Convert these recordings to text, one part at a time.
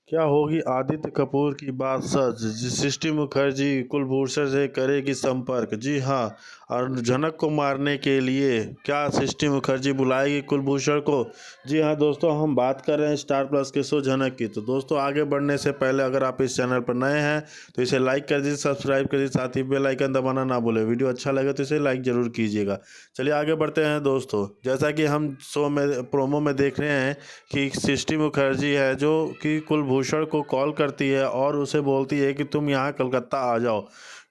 क्या होगी आदित्य कपूर की बात सच? सृष्टि मुखर्जी कुलभूषण से करेगी संपर्क। जी हाँ, और झनक को मारने के लिए क्या सृष्टि मुखर्जी बुलाएगी कुलभूषण को? जी हाँ दोस्तों, हम बात कर रहे हैं स्टार प्लस के शो झनक की। तो दोस्तों, आगे बढ़ने से पहले अगर आप इस चैनल पर नए हैं तो इसे लाइक कर दीजिए, सब्सक्राइब कर दीजिए, साथ ही बेल आइकन दबाना ना भूलें। वीडियो अच्छा लगे तो इसे लाइक जरूर कीजिएगा। चलिए आगे बढ़ते हैं दोस्तों। जैसा कि हम शो में प्रोमो में देख रहे हैं कि सृष्टि मुखर्जी है जो कि कुलभूषण को कॉल करती है और उसे बोलती है कि तुम यहाँ कलकत्ता आ जाओ,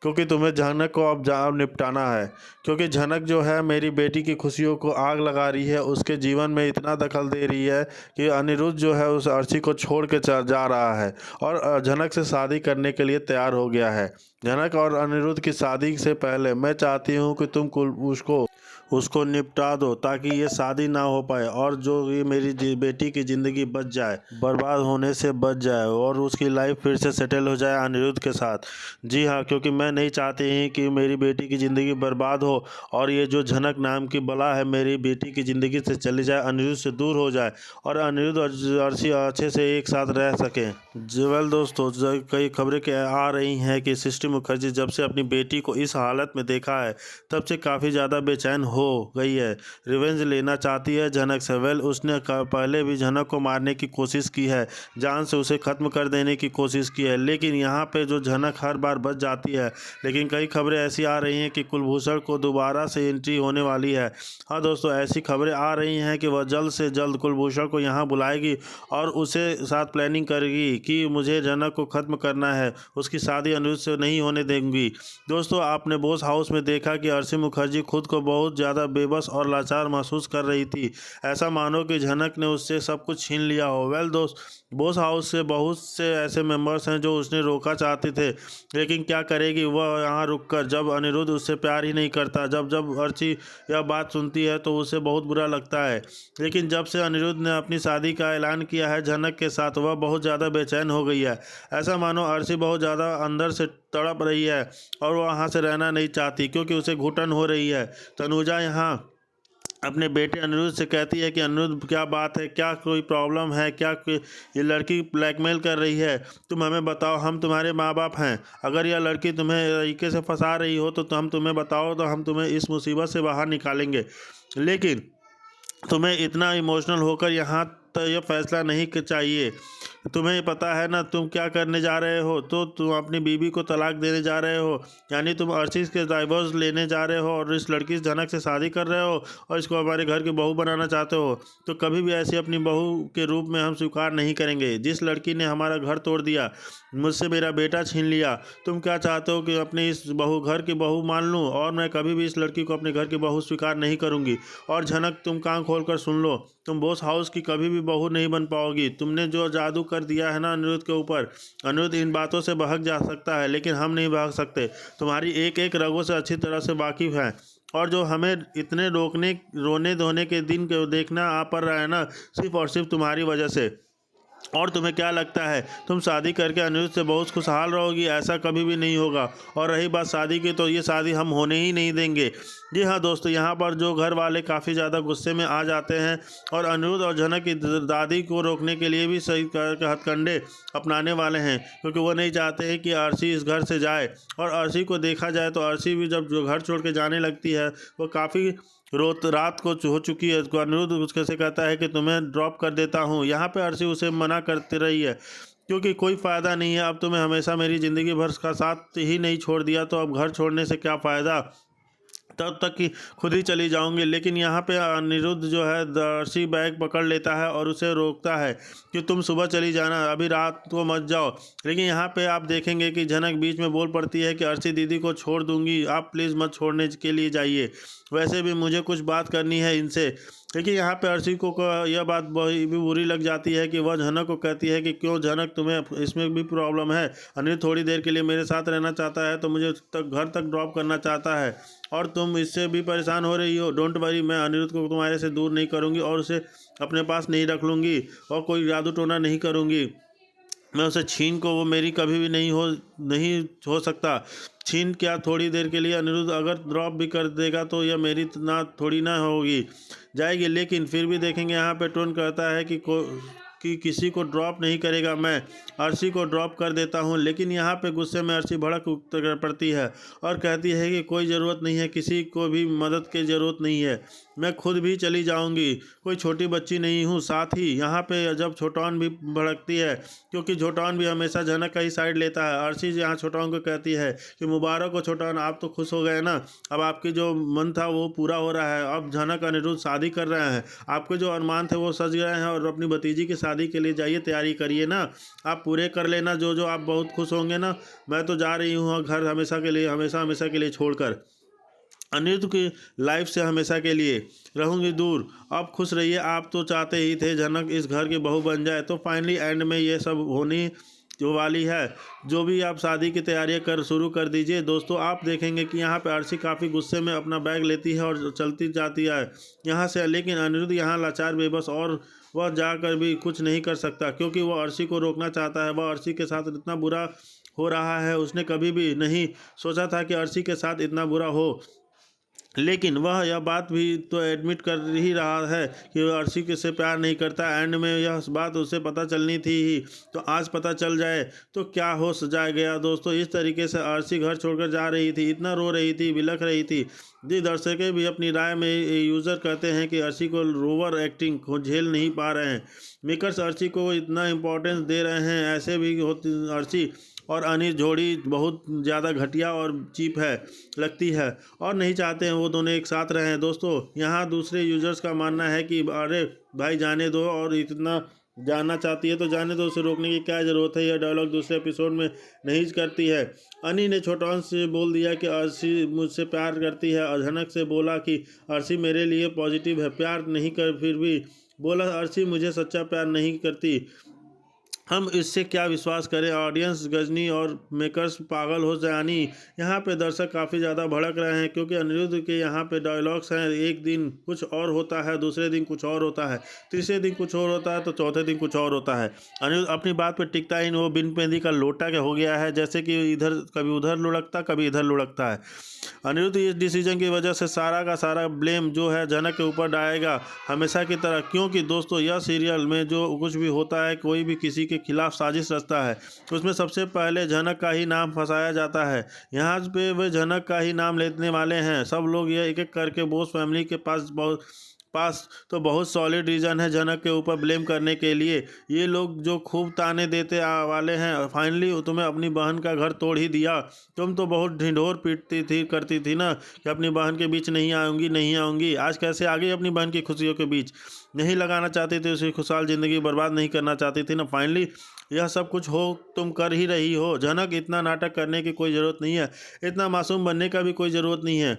क्योंकि तुम्हें झनक को अब जहाँ निपटाना है। क्योंकि झनक जो है मेरी बेटी की खुशियों को आग लगा रही है, उसके जीवन में इतना दखल दे रही है कि अनिरुद्ध जो है उस अर्शी को छोड़ के जा रहा है और झनक से शादी करने के लिए तैयार हो गया है। झनक और अनिरुद्ध की शादी से पहले मैं चाहती हूँ कि तुम उसको निपटा दो, ताकि ये शादी ना हो पाए और जो ये मेरी बेटी की ज़िंदगी बच जाए, बर्बाद होने से बच जाए और उसकी लाइफ फिर से सेटल हो जाए अनिरुद्ध के साथ। जी हाँ, क्योंकि मैं नहीं चाहती कि मेरी बेटी की ज़िंदगी बर्बाद हो और ये जो झनक नाम की बला है मेरी बेटी की ज़िंदगी से चली जाए, अनिरुद्ध से दूर हो जाए और अनिरुद्ध और अर्शी अच्छे से एक साथ रह सकें। वेल दोस्तों, कई खबरें आ रही हैं कि सृष्टि मुखर्जी जब से अपनी बेटी को इस हालत में देखा है तब से काफ़ी ज़्यादा बेचैन हो गई है। रिवेंज लेना चाहती है झनक से। वेल, उसने पहले भी झनक को मारने की कोशिश की है, जान से उसे ख़त्म कर देने की कोशिश की है, लेकिन यहाँ पे जो झनक हर बार बच जाती है। लेकिन कई खबरें ऐसी आ रही हैं कि कुलभूषण को दोबारा से एंट्री होने वाली है। हाँ दोस्तों, ऐसी खबरें आ रही हैं कि वह जल्द से जल्द कुलभूषण को यहाँ बुलाएगी और उसे साथ प्लानिंग करेगी कि मुझे झनक को ख़त्म करना है, उसकी शादी अनिरुद्ध से नहीं होने देंगी। दोस्तों, आपने बोस हाउस में देखा कि अर्शी मुखर्जी खुद को बहुत ज़्यादा बेबस और लाचार महसूस कर रही थी, ऐसा मानो कि झनक ने उससे सब कुछ छीन लिया हो। वेल दोस्त, बोस हाउस से बहुत से ऐसे मेंबर्स हैं जो उसने रोका चाहते थे, लेकिन क्या करेगी वह यहाँ रुककर, जब अनिरुद्ध उससे प्यार ही नहीं करता। जब जब अर्ची यह बात सुनती है तो उसे बहुत बुरा लगता है, लेकिन जब से अनिरुद्ध ने अपनी शादी का ऐलान किया है झनक के साथ, वह बहुत ज़्यादा बेचैन हो गई है। ऐसा मानो अर्शी बहुत ज़्यादा अंदर से तड़प रही है और वह वहाँ से रहना नहीं चाहती, क्योंकि उसे घुटन हो रही है। तनुजा यहाँ अपने बेटे अनिरुद्ध से कहती है कि अनिरुद्ध, क्या बात है, क्या कोई प्रॉब्लम है, क्या ये लड़की ब्लैकमेल कर रही है? तुम हमें बताओ, हम तुम्हारे माँ बाप हैं। अगर यह लड़की तुम्हें तरीके से फंसा रही हो तो हम तुम्हें बताओ, तो हम तुम्हें इस मुसीबत से बाहर निकालेंगे। लेकिन तुम्हें इतना इमोशनल होकर यहाँ तो यह फैसला नहीं चाहिए। तुम्हें पता है ना तुम क्या करने जा रहे हो? तो तुम अपनी बीवी को तलाक देने जा रहे हो, यानी तुम अर्शी के डाइवोर्स लेने जा रहे हो और इस लड़की से झनक से शादी कर रहे हो और इसको हमारे घर की बहू बनाना चाहते हो। तो कभी भी ऐसी अपनी बहू के रूप में हम स्वीकार नहीं करेंगे। जिस लड़की ने हमारा घर तोड़ दिया, मुझसे मेरा बेटा छीन लिया, तुम क्या चाहते हो कि अपनी इस घर की बहू मान लूँ? और मैं कभी भी इस लड़की को अपने घर की बहू स्वीकार नहीं करूँगी। और झनक, तुम कान खोल कर सुन लो, तुम बोस हाउस की कभी भी बहू नहीं बन पाओगी। तुमने जो जादू कर दिया है ना अनिरुद्ध के ऊपर, अनिरुद्ध इन बातों से बहक जा सकता है, लेकिन हम नहीं बहक सकते। तुम्हारी एक एक रगों से अच्छी तरह से वाकिफ़ हैं, और जो हमें इतने रोने धोने के दिन देखना आ पड़ रहा है ना, सिर्फ और सिर्फ तुम्हारी वजह से। और तुम्हें क्या लगता है तुम शादी करके अनिरुद्ध से बहुत खुशहाल रहोगी? ऐसा कभी भी नहीं होगा। और रही बात शादी की, तो ये शादी हम होने ही नहीं देंगे। जी हाँ दोस्तों, यहाँ पर जो घर वाले काफ़ी ज़्यादा गुस्से में आ जाते हैं और अनिरुद्ध और झनक की दादी को रोकने के लिए भी सही हथकंडे अपनाने वाले हैं, क्योंकि वो नहीं चाहते हैं कि अर्शी इस घर से जाए। और अर्शी को देखा जाए तो अर्शी भी जब जो घर छोड़ के जाने लगती है, वो काफ़ी रात को हो चुकी है। अनिरुद्ध उसके से कहता है कि तुम्हें ड्रॉप कर देता हूँ। यहाँ पे अर्शी उसे मना करती रही है, क्योंकि कोई फ़ायदा नहीं है, अब तुम्हें हमेशा मेरी ज़िंदगी भर का साथ ही नहीं छोड़ दिया, तो अब घर छोड़ने से क्या फ़ायदा, तब तक कि खुद ही चली जाऊंगी। लेकिन यहाँ पे अनिरुद्ध जो है अर्शी बैग पकड़ लेता है और उसे रोकता है कि तुम सुबह चली जाना, अभी रात को मत जाओ। लेकिन यहाँ पे आप देखेंगे कि झनक बीच में बोल पड़ती है कि अर्शी दीदी को छोड़ दूंगी, आप प्लीज़ मत छोड़ने के लिए जाइए, वैसे भी मुझे कुछ बात करनी है इनसे। लेकिन यहाँ पे अर्शी को यह बात भी बुरी लग जाती है कि वह झनक को कहती है कि क्यों झनक, तुम्हें इसमें भी प्रॉब्लम है? अनिरुद्ध थोड़ी देर के लिए मेरे साथ रहना चाहता है, तो मुझे घर तक ड्रॉप करना चाहता है, और तुम इससे भी परेशान हो रही हो। डोंट वरी, मैं अनिरुद्ध को तुम्हारे से दूर नहीं करूँगी और उसे अपने पास नहीं रख लूँगी और कोई जादू टोना नहीं करूँगी। मैं उसे छीन को, वो मेरी कभी भी नहीं हो सकता। छीन क्या, थोड़ी देर के लिए अनिरुद्ध अगर ड्रॉप भी कर देगा तो यह मेरी थोड़ी ना होगी जाएगी। लेकिन फिर भी देखेंगे यहाँ पे टोन कहता है कि किसी को ड्रॉप नहीं करेगा, मैं अर्शी को ड्रॉप कर देता हूँ। लेकिन यहाँ पे गुस्से में अर्शी भड़क पड़ती है और कहती है कि कोई ज़रूरत नहीं है, किसी को भी मदद की ज़रूरत नहीं है, मैं खुद भी चली जाऊंगी, कोई छोटी बच्ची नहीं हूँ। साथ ही यहाँ पे जब छोटौन भी भड़कती है, क्योंकि छोटौन भी हमेशा जनक का ही साइड लेता है। अर्शी यहाँ छोटौन को कहती है कि मुबारक हो छोटौन, आप तो खुश हो गए ना, अब आपकी जो मन था वो पूरा हो रहा है, अब जनक अनिरुद्ध शादी कर रहे हैं, आपके जो अरमान थे वो सज गए हैं और अपनी भतीजी की शादी के लिए जाइए, तैयारी करिए ना, आप पूरे कर लेना जो जो, आप बहुत खुश होंगे ना। मैं तो जा रही हूँ घर हमेशा के लिए, हमेशा के लिए छोड़कर, अनिरुद्ध की लाइफ से हमेशा के लिए रहूंगी दूर। अब खुश रहिए, आप तो चाहते ही थे जनक इस घर की बहू बन जाए। तो फाइनली एंड में ये सब होनी जो वाली है। जो भी आप शादी की तैयारियां शुरू कर दीजिए। दोस्तों आप देखेंगे कि यहाँ पे अर्शी काफ़ी गुस्से में अपना बैग लेती है और चलती जाती है यहाँ से, लेकिन अनिरुद्ध यहाँ लाचार बेबस, और वह जाकर भी कुछ नहीं कर सकता क्योंकि वह अर्शी को रोकना चाहता है। वह अर्शी के साथ इतना बुरा हो रहा है, उसने कभी भी नहीं सोचा था कि अर्शी के साथ इतना बुरा हो, लेकिन वह यह बात भी तो एडमिट कर ही रहा है कि वह अर्शी के से प्यार नहीं करता। एंड में यह बात उसे पता चलनी थी ही, तो आज पता चल जाए तो क्या हो सजा गया। दोस्तों इस तरीके से अर्शी घर छोड़कर जा रही थी, इतना रो रही थी, बिलख रही थी। जी दर्शक भी अपनी राय में यूज़र कहते हैं कि अर्शी को रोवर एक्टिंग को झेल नहीं पा रहे हैं। मेकर्स अर्शी को इतना इम्पोर्टेंस दे रहे हैं, ऐसे भी होती अर्शी और अनिल जोड़ी बहुत ज़्यादा घटिया और चीप है लगती है और नहीं चाहते हैं वो दोनों एक साथ रहें। दोस्तों यहाँ दूसरे यूजर्स का मानना है कि अरे भाई जाने दो, और इतना जानना चाहती है तो जाने दो, उसे रोकने की क्या ज़रूरत है। यह डायलॉग दूसरे एपिसोड में नहीं करती है। अनी ने छोटौन से बोल दिया कि अर्शी मुझसे प्यार करती है और झनक से बोला कि अर्शी मेरे लिए पॉजिटिव है, प्यार नहीं कर, फिर भी बोला अर्शी मुझे सच्चा प्यार नहीं करती, हम इससे क्या विश्वास करें। ऑडियंस गजनी और मेकर्स पागल हो जानी। यहाँ पे दर्शक काफ़ी ज़्यादा भड़क रहे हैं क्योंकि अनिरुद्ध के यहाँ पे डायलॉग्स हैं, एक दिन कुछ और होता है, दूसरे दिन कुछ और होता है, तीसरे दिन कुछ और होता है, तो चौथे दिन कुछ और होता है। अनिरुद्ध अपनी बात पे टिकता ही नहीं, वो बिन पेंदी का लोटा क्या हो गया है, जैसे कि इधर कभी उधर लुढ़कता कभी इधर लुढ़कता है। अनिरुद्ध इस डिसीजन की वजह से सारा का सारा ब्लेम जो है जनक के ऊपर डालेगा हमेशा की तरह, क्योंकि दोस्तों यह सीरियल में जो कुछ भी होता है, कोई भी किसी के खिलाफ साजिश रचता है, उसमें सबसे पहले जनक का ही नाम फंसाया जाता है। यहाँ पे वे जनक का ही नाम लेने वाले हैं सब लोग। यह एक एक करके बोस फैमिली के पास तो बहुत सॉलिड रीज़न है जनक के ऊपर ब्लेम करने के लिए। ये लोग जो खूब ताने देते वाले हैं, फाइनली तुम्हें अपनी बहन का घर तोड़ ही दिया। तुम तो बहुत ढिंढोर पीटती करती थी ना कि अपनी बहन के बीच नहीं आऊँगी नहीं आऊँगी, आज कैसे आ गई अपनी बहन की खुशियों के बीच। नहीं लगाना चाहती थी, उसकी खुशहाल ज़िंदगी बर्बाद नहीं करना चाहती थी ना। फाइनली यह सब कुछ हो तुम कर ही रही हो। जनक इतना नाटक करने की कोई ज़रूरत नहीं है, इतना मासूम बनने का भी कोई ज़रूरत नहीं है।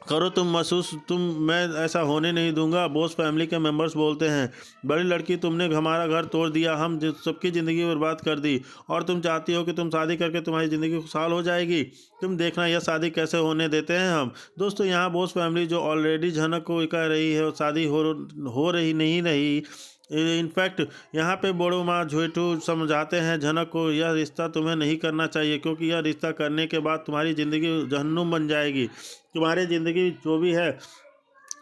करो तुम महसूस, मैं ऐसा होने नहीं दूंगा। बोस फैमिली के मेंबर्स बोलते हैं बड़ी लड़की तुमने हमारा घर तोड़ दिया, हम सबकी ज़िंदगी बर्बाद कर दी, और तुम चाहती हो कि तुम शादी करके तुम्हारी ज़िंदगी खुशहाल हो जाएगी। तुम देखना यह शादी कैसे होने देते हैं हम। दोस्तों यहाँ बोस फैमिली जो ऑलरेडी जनक को कह रही है शादी हो रही नहीं रही, इनफैक्ट यहाँ पे बड़ो माँ झोटू समझाते हैं जनक को यह रिश्ता तुम्हें नहीं करना चाहिए, क्योंकि यह रिश्ता करने के बाद तुम्हारी ज़िंदगी जहन्नुम बन जाएगी, तुम्हारी ज़िंदगी जो भी है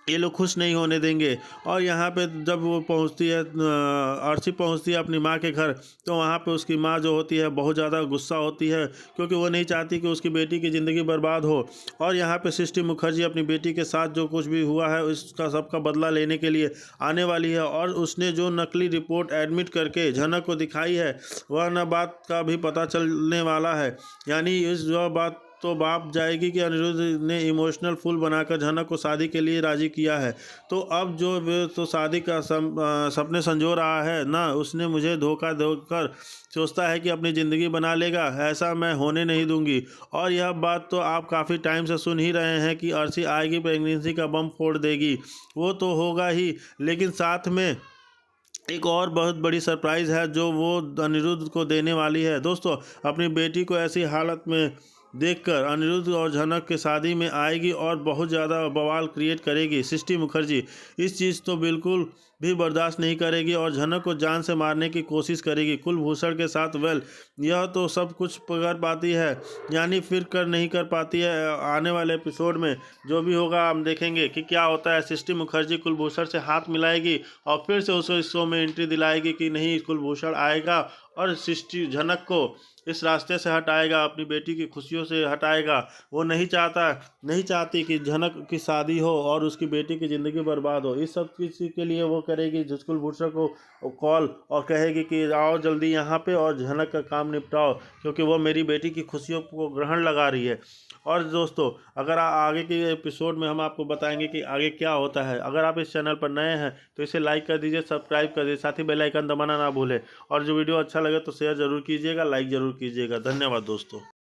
ये लोग खुश नहीं होने देंगे। और यहाँ पे जब वो पहुँचती है, अर्शी पहुँचती है अपनी माँ के घर, तो वहाँ पे उसकी माँ जो होती है बहुत ज़्यादा गुस्सा होती है, क्योंकि वो नहीं चाहती कि उसकी बेटी की ज़िंदगी बर्बाद हो। और यहाँ पे सृष्टि मुखर्जी अपनी बेटी के साथ जो कुछ भी हुआ है उसका सबका बदला लेने के लिए आने वाली है, और उसने जो नकली रिपोर्ट एडमिट करके जनक को दिखाई है वह न बात का भी पता चलने वाला है। यानी इस वह बात तो बाप जाएगी कि अनिरुद्ध ने इमोशनल फूल बनाकर जनक को शादी के लिए राजी किया है। तो अब जो तो शादी का सपने संजो रहा है ना, उसने मुझे धोखा देकर सोचता है कि अपनी ज़िंदगी बना लेगा, ऐसा मैं होने नहीं दूंगी। और यह बात तो आप काफ़ी टाइम से सुन ही रहे हैं कि अर्शी आएगी, प्रेगनेंसी का बम फोड़ देगी, वो तो होगा ही, लेकिन साथ में एक और बहुत बड़ी सरप्राइज़ है जो वो अनिरुद्ध को देने वाली है। दोस्तों अपनी बेटी को ऐसी हालत में देखकर अनिरुद्ध और जनक के शादी में आएगी और बहुत ज़्यादा बवाल क्रिएट करेगी सृष्टि मुखर्जी। इस चीज़ तो बिल्कुल भी बर्दाश्त नहीं करेगी और झनक को जान से मारने की कोशिश करेगी। कुलभूषण के साथ यह तो सब कुछ कर पाती है, यानी फिर नहीं कर पाती है। आने वाले एपिसोड में जो भी होगा हम देखेंगे कि क्या होता है। सृष्टि मुखर्जी कुलभूषण से हाथ मिलाएगी और फिर से उसे इस शो में एंट्री दिलाएगी कि नहीं, कुलभूषण आएगा और सृष्टि झनक को इस रास्ते से हटाएगा, अपनी बेटी की खुशियों से हटाएगा। वो नहीं चाहती कि झनक की शादी हो और उसकी बेटी की ज़िंदगी बर्बाद हो। इस सब चीज़ के लिए वो करेगी कुलभूषण को कॉल और कहेगी कि आओ जल्दी यहाँ पे और झनक का काम निपटाओ, क्योंकि वो मेरी बेटी की खुशियों को ग्रहण लगा रही है। और दोस्तों, अगर आगे के एपिसोड में हम आपको बताएंगे कि आगे क्या होता है। अगर आप इस चैनल पर नए हैं तो इसे लाइक कर दीजिए, सब्सक्राइब कर दीजिए, साथ ही बेल आइकन दबाना ना भूलें। और जो वीडियो अच्छा लगे तो शेयर ज़रूर कीजिएगा, लाइक ज़रूर कीजिएगा। धन्यवाद दोस्तों।